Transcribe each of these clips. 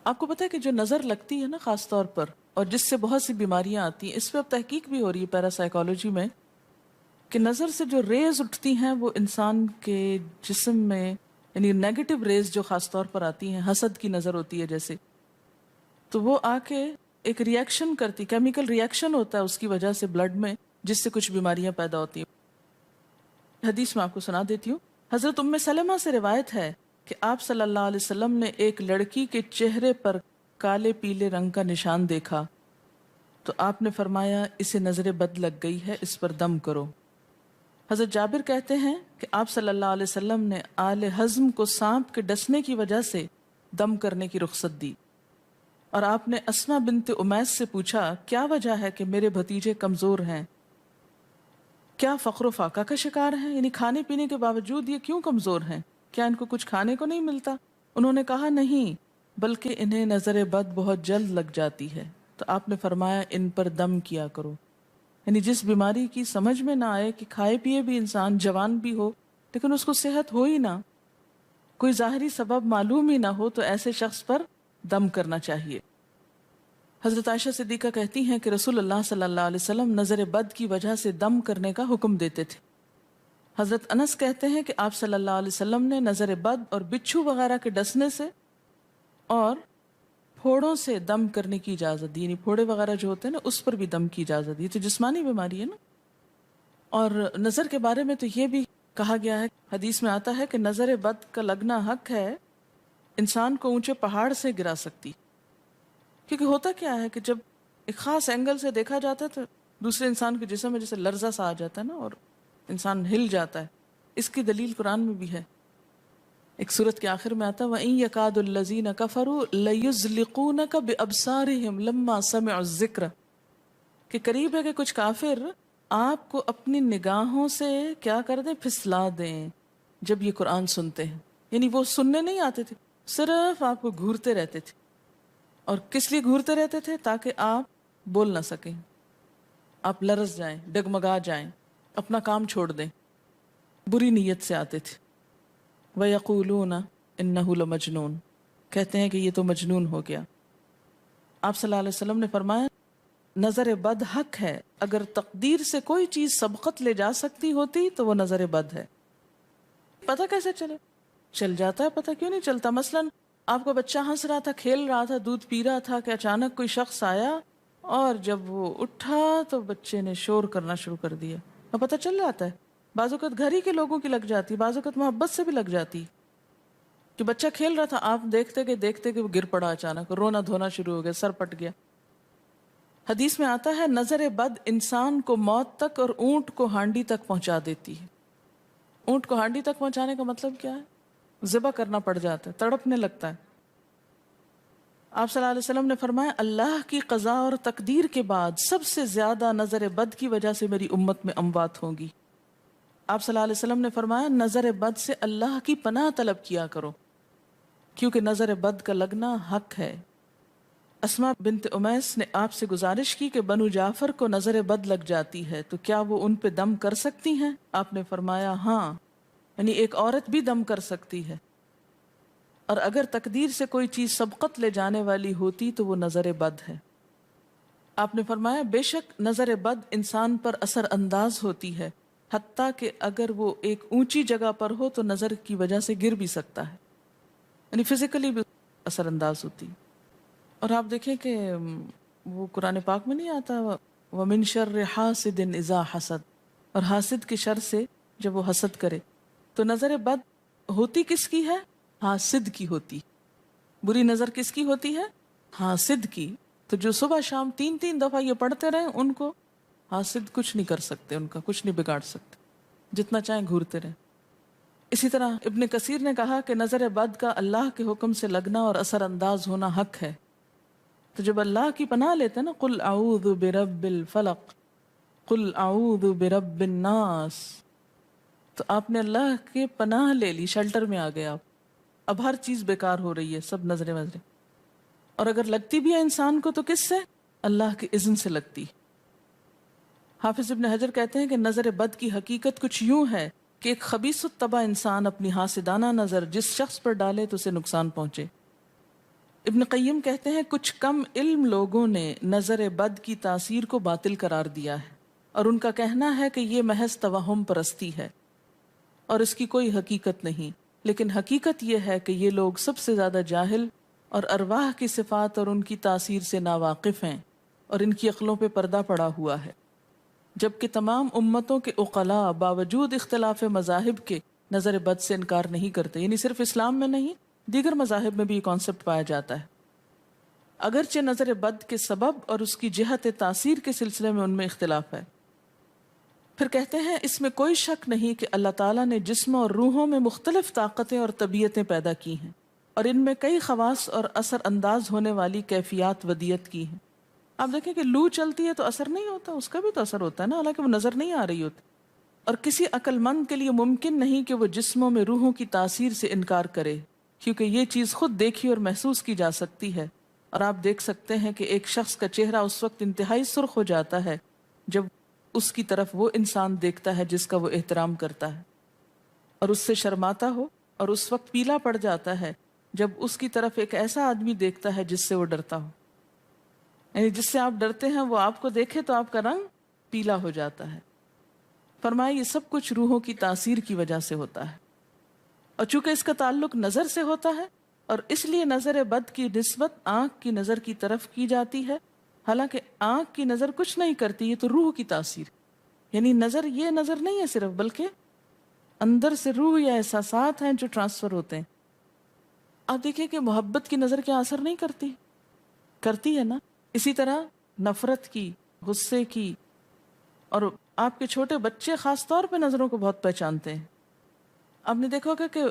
آپ کو پتہ ہے کہ جو نظر لگتی ہے نا خاص طور پر، اور جس سے بہت سی بیماریاں آتی ہیں، اس پہ اب تحقیق بھی ہو رہی ہے پیراسائیکالوجی میں، کہ نظر سے جو ریز اٹھتی ہیں وہ انسان کے جسم میں، یعنی نیگیٹو ریز جو خاص طور پر آتی ہیں، حسد کی نظر ہوتی ہے جیسے، تو وہ آ کے ایک ریئیکشن کرتی، کیمیکل ریئیکشن ہوتا ہے اس کی وجہ سے بلڈ میں، جس سے کچھ بیماریاں پیدا ہوتی ہیں۔ حدیث میں آپ کو سنا دیتی ہوں۔ حضرت ام سلمہ سے روایت ہے کہ آپ صلی اللہ علیہ وسلم نے ایک لڑکی کے چہرے پر کالے پیلے رنگ کا نشان دیکھا تو آپ نے فرمایا اسے نظر بد لگ گئی ہے، اس پر دم کرو۔ حضرت جابر کہتے ہیں کہ آپ صلی اللہ علیہ وسلم نے آل حزم کو سانپ کے ڈسنے کی وجہ سے دم کرنے کی رخصت دی، اور آپ نے اسما بنت امیس سے پوچھا کیا وجہ ہے کہ میرے بھتیجے کمزور ہیں، کیا فقر و فاقہ کا شکار ہیں، یعنی کھانے پینے کے باوجود یہ کیوں کمزور ہیں، کیا ان کو کچھ کھانے کو نہیں ملتا؟ انہوں نے کہا نہیں، بلکہ انہیں نظر بد بہت جلد لگ جاتی ہے، تو آپ نے فرمایا ان پر دم کیا کرو۔ یعنی جس بیماری کی سمجھ میں نہ آئے کہ کھائے پیے بھی انسان جوان بھی ہو لیکن اس کو صحت ہو ہی نہ، کوئی ظاہری سبب معلوم ہی نہ ہو، تو ایسے شخص پر دم کرنا چاہیے۔ حضرت عائشہ صدیقہ کہتی ہیں کہ رسول اللہ صلی اللہ علیہ وسلم نظر بد کی وجہ سے دم کرنے کا حکم دیتے تھے۔ حضرت انس کہتے ہیں کہ آپ صلی اللہ علیہ وسلم نے نظر بد اور بچھو وغیرہ کے ڈسنے سے اور پھوڑوں سے دم کرنے کی اجازت دی، یعنی پھوڑے وغیرہ جو ہوتے ہیں نا اس پر بھی دم کی اجازت دی، تو جسمانی بیماری ہے نا۔ اور نظر کے بارے میں تو یہ بھی کہا گیا ہے، حدیث میں آتا ہے کہ نظر بد کا لگنا حق ہے، انسان کو اونچے پہاڑ سے گرا سکتی، کیونکہ ہوتا کیا ہے کہ جب ایک خاص اینگل سے دیکھا جاتا ہے تو دوسرے انسان کے جسم میں جیسے لرزہ سا آ جاتا ہے نا، اور انسان ہل جاتا ہے۔ اس کی دلیل قرآن میں بھی ہے، ایک سورت کے آخر میں آتا ہے وَإِن يَكَادُ الَّذِينَ كَفَرُوا لَيُزْلِقُونَكَ بِأَبْصَارِهِمْ لَمَّا سَمِعُوا الذِّكْرَ، کہ قریب ہے کہ کچھ کافر آپ کو اپنی نگاہوں سے کیا کر دیں، پھسلا دیں جب یہ قرآن سنتے ہیں۔ یعنی وہ سننے نہیں آتے تھے، صرف آپ کو گھورتے رہتے تھے۔ اور کس لیے گھورتے رہتے تھے؟ تاکہ آپ بول نہ سکیں، آپ لرز جائیں، ڈگمگا جائیں، اپنا کام چھوڑ دیں، بری نیت سے آتے تھے۔ وَيَقُولُونَ إِنَّهُ لَمَجْنُونَ، کہتے ہیں کہ یہ تو مجنون ہو گیا۔ آپ صلی اللہ علیہ وسلم نے فرمایا نظر بد حق ہے، اگر تقدیر سے کوئی چیز سبقت لے جا سکتی ہوتی تو وہ نظر بد ہے۔ پتہ کیسے چلے؟ چل جاتا ہے، پتہ کیوں نہیں چلتا؟ مثلاً آپ کا بچہ ہنس رہا تھا، کھیل رہا تھا، دودھ پی رہا تھا کہ اچانک کوئی شخص آیا اور جب وہ اٹھا تو بچے نے شور کرنا شروع کر دیا، اور پتہ چل جاتا ہے۔ بعض اوقات گھر ہی کے لوگوں کی لگ جاتی، بعض اوقات محبت سے بھی لگ جاتی، کہ بچہ کھیل رہا تھا، آپ دیکھتے کہ وہ گر پڑا، اچانک رونا دھونا شروع ہو گیا، سر پٹ گیا۔ حدیث میں آتا ہے نظر بد انسان کو موت تک اور اونٹ کو ہانڈی تک پہنچا دیتی ہے۔ اونٹ کو ہانڈی تک پہنچانے کا مطلب کیا ہے؟ ذبح کرنا پڑ جاتا ہے، تڑپنے لگتا ہے۔ آپ صلی اللہ علیہ وسلم نے فرمایا اللہ کی قضاء اور تقدیر کے بعد سب سے زیادہ نظر بد کی وجہ سے میری امت میں اموات ہوں گی۔ آپ صلی اللہ علیہ وسلم نے فرمایا نظر بد سے اللہ کی پناہ طلب کیا کرو، کیونکہ نظر بد کا لگنا حق ہے۔ اسما بنت امیس نے آپ سے گزارش کی کہ بنو جعفر کو نظر بد لگ جاتی ہے تو کیا وہ ان پہ دم کر سکتی ہیں؟ آپ نے فرمایا ہاں، یعنی ایک عورت بھی دم کر سکتی ہے، اور اگر تقدیر سے کوئی چیز سبقت لے جانے والی ہوتی تو وہ نظر بد ہے۔ آپ نے فرمایا بے شک نظر بد انسان پر اثر انداز ہوتی ہے، حتیٰ کہ اگر وہ ایک اونچی جگہ پر ہو تو نظر کی وجہ سے گر بھی سکتا ہے، یعنی فزیکلی بھی اثر انداز ہوتی۔ اور آپ دیکھیں کہ وہ قرآن پاک میں نہیں آتا وَمِن شَرِّ حَاسِدٍ إِذَا حَسَدَ، اور حاسد کی شر سے جب وہ حسد کرے، تو نظر بد ہوتی کس کی ہے؟ حاسد کی ہوتی۔ بری نظر کس کی ہوتی ہے؟ حاسد کی۔ تو جو صبح شام 3 دفعہ یہ پڑھتے رہیں ان کو حاسد کچھ نہیں کر سکتے، ان کا کچھ نہیں بگاڑ سکتے، جتنا چاہیں گھورتے رہیں۔ اسی طرح ابن کثیر نے کہا کہ نظر بد کا اللہ کے حکم سے لگنا اور اثر انداز ہونا حق ہے۔ تو جب اللہ کی پناہ لیتے ہیں نا قل اعوذ برب الفلق قل اعوذ برب الناس، تو آپ نے اللہ کے پناہ لے لی، شیلٹر میں آ گئے آپ۔ اب ہر چیز بیکار ہو رہی ہے، سب نظریں وظریں، اور اگر لگتی بھی ہے انسان کو تو کس سے؟ اللہ کے اذن سے لگتی۔ حافظ ابن حجر کہتے ہیں کہ نظر بد کی حقیقت کچھ یوں ہے کہ ایک خبیث الطبع انسان اپنی حاسدانہ نظر جس شخص پر ڈالے تو اسے نقصان پہنچے۔ ابن قیم کہتے ہیں کچھ کم علم لوگوں نے نظر بد کی تاثیر کو باطل قرار دیا ہے، اور ان کا کہنا ہے کہ یہ محض توہم پرستی ہے اور اس کی کوئی حقیقت نہیں، لیکن حقیقت یہ ہے کہ یہ لوگ سب سے زیادہ جاہل اور ارواح کی صفات اور ان کی تاثیر سے ناواقف ہیں، اور ان کی عقلوں پہ پردہ پڑا ہوا ہے، جبکہ تمام امتوں کے عقلاء باوجود اختلاف مذاہب کے نظر بد سے انکار نہیں کرتے. یعنی صرف اسلام میں نہیں، دیگر مذاہب میں بھی یہ کانسیپٹ پایا جاتا ہے، اگرچہ نظر بد کے سبب اور اس کی جہت تاثیر کے سلسلے میں ان میں اختلاف ہے. پھر کہتے ہیں اس میں کوئی شک نہیں کہ اللہ تعالیٰ نے جسموں اور روحوں میں مختلف طاقتیں اور طبیعتیں پیدا کی ہیں، اور ان میں کئی خواص اور اثر انداز ہونے والی کیفیات ودیت کی ہیں. آپ دیکھیں کہ لو چلتی ہے تو اثر نہیں ہوتا، اس کا بھی تو اثر ہوتا ہے نا، حالانکہ وہ نظر نہیں آ رہی ہوتی. اور کسی عقل مند کے لیے ممکن نہیں کہ وہ جسموں میں روحوں کی تاثیر سے انکار کرے، کیونکہ یہ چیز خود دیکھی اور محسوس کی جا سکتی ہے. اور آپ دیکھ سکتے ہیں کہ ایک شخص کا چہرہ اس وقت انتہائی سرخ ہو جاتا ہے جب اس کی طرف وہ انسان دیکھتا ہے جس کا وہ احترام کرتا ہے، اور اس سے شرماتا ہو، اور اس وقت پیلا پڑ جاتا ہے جب اس کی طرف ایک ایسا آدمی دیکھتا ہے جس سے وہ ڈرتا ہو. یعنی جس سے آپ ڈرتے ہیں وہ آپ کو دیکھے تو آپ کا رنگ پیلا ہو جاتا ہے. فرمایا یہ سب کچھ روحوں کی تاثیر کی وجہ سے ہوتا ہے، اور چونکہ اس کا تعلق نظر سے ہوتا ہے اور اس لیے نظر بد کی نسبت آنکھ کی نظر کی طرف کی جاتی ہے، حالانکہ آنکھ کی نظر کچھ نہیں کرتی، یہ تو روح کی تاثیر. یعنی نظر یہ نظر نہیں ہے صرف، بلکہ اندر سے روح یا احساسات ہیں جو ٹرانسفر ہوتے ہیں. آپ دیکھیں کہ محبت کی نظر کیا اثر نہیں کرتی؟ کرتی ہے نا. اسی طرح نفرت کی، غصے کی، اور آپ کے چھوٹے بچے خاص طور پہ نظروں کو بہت پہچانتے ہیں. آپ نے دیکھا ہوگا کہ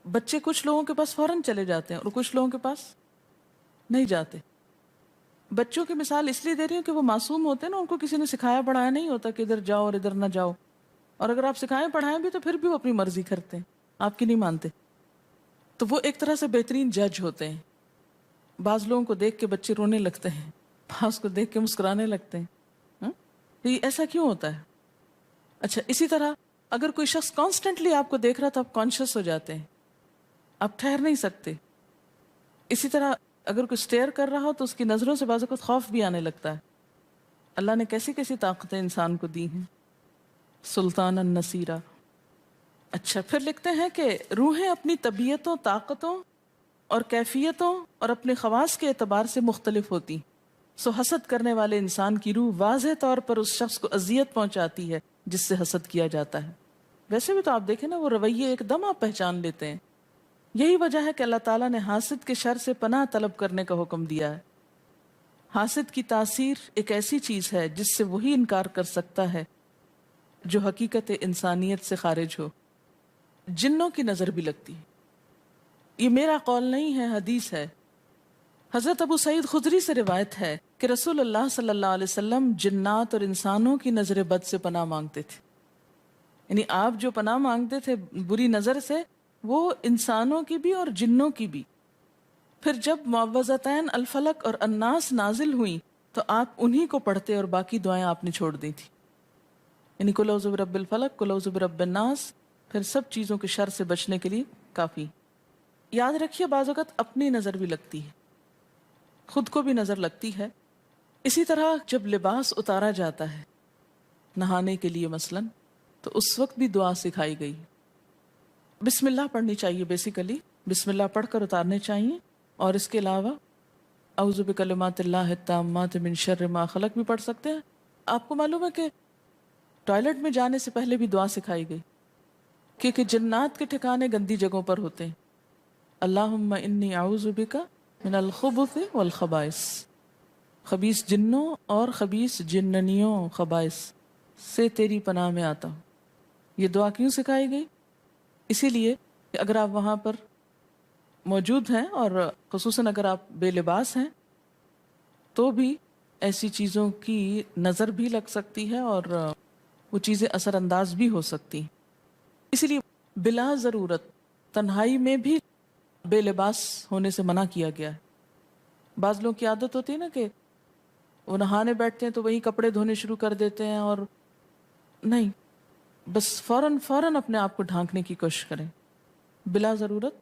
بچے کچھ لوگوں کے پاس فوراً چلے جاتے ہیں اور کچھ لوگوں کے پاس نہیں جاتے. بچوں کی مثال اس لیے دے رہی ہوں کہ وہ معصوم ہوتے ہیں نا، ان کو کسی نے سکھایا پڑھایا نہیں ہوتا کہ ادھر جاؤ اور ادھر نہ جاؤ، اور اگر آپ سکھائیں پڑھائیں بھی تو پھر بھی وہ اپنی مرضی کرتے ہیں، آپ کی نہیں مانتے. تو وہ ایک طرح سے بہترین جج ہوتے ہیں. بعض لوگوں کو دیکھ کے بچے رونے لگتے ہیں، بعض کو دیکھ کے مسکرانے لگتے ہیں. یہ ایسا کیوں ہوتا ہے؟ اچھا، اسی طرح اگر کوئی شخص کانسٹنٹلی آپ کو دیکھ رہا تو آپ کانشیس ہو جاتے ہیں، آپ ٹھہر نہیں سکتے. اسی طرح اگر کوئی سٹیئر کر رہا ہو تو اس کی نظروں سے بعض اوقات خوف بھی آنے لگتا ہے. اللہ نے کیسی کیسی طاقتیں انسان کو دی ہیں. سلطان النصیرہ. اچھا، پھر لکھتے ہیں کہ روحیں اپنی طبیعتوں، طاقتوں اور کیفیتوں اور اپنے خواص کے اعتبار سے مختلف ہوتی. سو حسد کرنے والے انسان کی روح واضح طور پر اس شخص کو اذیت پہنچاتی ہے جس سے حسد کیا جاتا ہے. ویسے بھی تو آپ دیکھیں نا، وہ رویے ایک دم آپ پہچان لیتے ہیں. یہی وجہ ہے کہ اللہ تعالیٰ نے حاسد کے شر سے پناہ طلب کرنے کا حکم دیا ہے. حاسد کی تاثیر ایک ایسی چیز ہے جس سے وہی انکار کر سکتا ہے جو حقیقت انسانیت سے خارج ہو. جنوں کی نظر بھی لگتی ہے. یہ میرا قول نہیں ہے، حدیث ہے. حضرت ابو سعید خدری سے روایت ہے کہ رسول اللہ صلی اللہ علیہ وسلم جنات اور انسانوں کی نظر بد سے پناہ مانگتے تھے. یعنی آپ جو پناہ مانگتے تھے بری نظر سے، وہ انسانوں کی بھی اور جنوں کی بھی. پھر جب معوذتین الفلق اور الناس نازل ہوئیں تو آپ انہی کو پڑھتے اور باقی دعائیں آپ نے چھوڑ دی تھی. یعنی قل اعوذ برب الفلق، قل اعوذ برب الناس، پھر سب چیزوں کے شر سے بچنے کے لیے کافی. یاد رکھیے بعض اوقات اپنی نظر بھی لگتی ہے، خود کو بھی نظر لگتی ہے. اسی طرح جب لباس اتارا جاتا ہے نہانے کے لیے مثلاً، تو اس وقت بھی دعا سکھائی گئی. بسم اللہ پڑھنی چاہیے، بیسیکلی بسم اللہ پڑھ کر اتارنے چاہیے. اور اس کے علاوہ اعوذ بکلمات اللہ التامات من شر ما خلق بھی پڑھ سکتے ہیں. آپ کو معلوم ہے کہ ٹوائلٹ میں جانے سے پہلے بھی دعا سکھائی گئی، کیونکہ جنات کے ٹھکانے گندی جگہوں پر ہوتے ہیں. اللہم انی اعوذ بک من الخبث والخبائث، خبیث جنوں اور خبیث جننیوں، خبائث سے تیری پناہ میں آتا ہوں. یہ دعا کیوں سکھائی گئی؟ اسی لیے کہ اگر آپ وہاں پر موجود ہیں اور خصوصاً اگر آپ بے لباس ہیں تو بھی ایسی چیزوں کی نظر بھی لگ سکتی ہے اور وہ چیزیں اثر انداز بھی ہو سکتی ہیں. اسی لیے بلا ضرورت تنہائی میں بھی بے لباس ہونے سے منع کیا گیا ہے. بعض لوگوں کی عادت ہوتی ہے نا کہ وہ نہانے بیٹھتے ہیں تو وہی کپڑے دھونے شروع کر دیتے ہیں، اور نہیں، بس فوراً اپنے آپ کو ڈھانکنے کی کوشش کریں. بلا ضرورت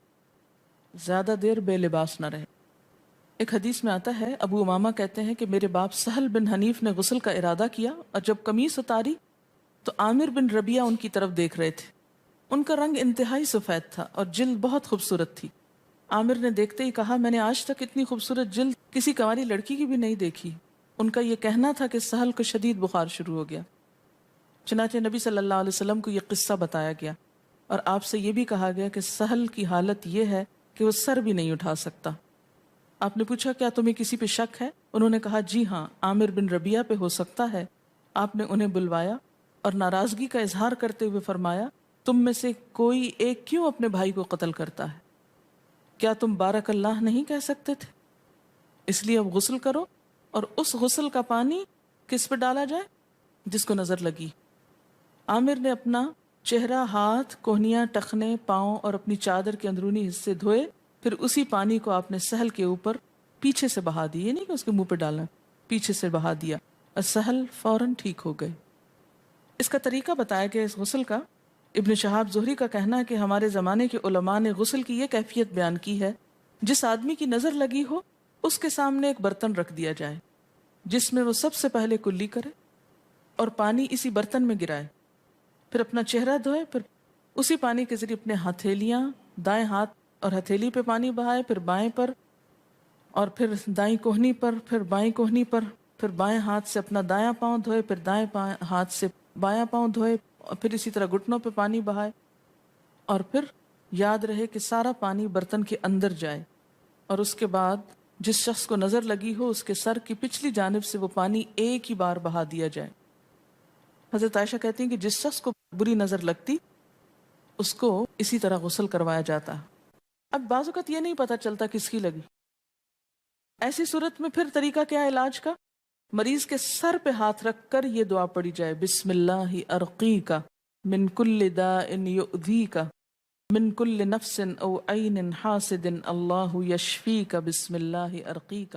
زیادہ دیر بے لباس نہ رہے. ایک حدیث میں آتا ہے، ابو امامہ کہتے ہیں کہ میرے باپ سہل بن حنیف نے غسل کا ارادہ کیا اور جب قمیص اتاری تو عامر بن ربیعہ ان کی طرف دیکھ رہے تھے۔ ان کا رنگ انتہائی سفید تھا اور جلد بہت خوبصورت تھی۔ عامر نے دیکھتے ہی کہا، میں نے آج تک اتنی خوبصورت جلد کسی کنواری لڑکی کی بھی نہیں دیکھی۔ ان کا یہ کہنا تھا کہ سہل کو شدید بخار شروع ہو گیا۔ چنانچہ نبی صلی اللہ علیہ وسلم کو یہ قصہ بتایا گیا اور آپ سے یہ بھی کہا گیا کہ سہل کی حالت یہ ہے کہ وہ سر بھی نہیں اٹھا سکتا۔ آپ نے پوچھا، کیا تمہیں کسی پہ شک ہے؟ انہوں نے کہا، جی ہاں، عامر بن ربیعہ پہ ہو سکتا ہے۔ آپ نے انہیں بلوایا اور ناراضگی کا اظہار کرتے ہوئے فرمایا، تم میں سے کوئی ایک کیوں اپنے بھائی کو قتل کرتا ہے؟ کیا تم بارک اللہ نہیں کہہ سکتے تھے؟ اس لیے اب غسل کرو، اور اس غسل کا پانی کس پہ ڈالا جائے؟ جس کو نظر لگی۔ عامر نے اپنا چہرہ، ہاتھ، کوہنیاں، ٹخنے، پاؤں اور اپنی چادر کے اندرونی حصے دھوئے، پھر اسی پانی کو آپ نے سہل کے اوپر پیچھے سے بہا دیا، یہ نہیں کہ اس کے منہ پہ ڈالنا، پیچھے سے بہا دیا، اور سہل فوراً ٹھیک ہو گئے۔ اس کا طریقہ بتایا گیا اس غسل کا۔ ابن شہاب زہری کا کہنا ہے کہ ہمارے زمانے کے علماء نے غسل کی یہ کیفیت بیان کی ہے، جس آدمی کی نظر لگی ہو اس کے سامنے ایک برتن رکھ دیا جائے جس میں وہ سب سے پہلے کلی کرے اور پانی اسی برتن میں گرائے، پھر اپنا چہرہ دھوئے، پھر اسی پانی کے ذریعے اپنے ہتھیلیاں، دائیں ہاتھ اور ہتھیلی پہ پانی بہائے، پھر بائیں پر، اور پھر دائیں کوہنی پر، پھر بائیں کوہنی پر، پھر بائیں ہاتھ سے اپنا دایاں پاؤں دھوئے، پھر دائیں ہاتھ سے بایاں پاؤں دھوئے، اور پھر اسی طرح گھٹنوں پہ پانی بہائے، اور پھر یاد رہے کہ سارا پانی برتن کے اندر جائے، اور اس کے بعد جس شخص کو نظر لگی ہو اس کے سر کی پچھلی جانب سے وہ پانی ایک ہی بار بہا دیا جائے۔ حضرت عائشہ کہتی ہیں کہ جس شخص کو بری نظر لگتی اس کو اسی طرح غسل کروایا جاتا۔ اب بعض اوقات یہ نہیں پتہ چلتا کس کی لگی، ایسی صورت میں پھر طریقہ کیا ہے علاج کا؟ مریض کے سر پہ ہاتھ رکھ کر یہ دعا پڑھی جائے، بسم اللہ ارقیک من کل داء یؤذیک من کل نفس او عین حاسد اللہ یشفیک بسم اللہ ارقیک۔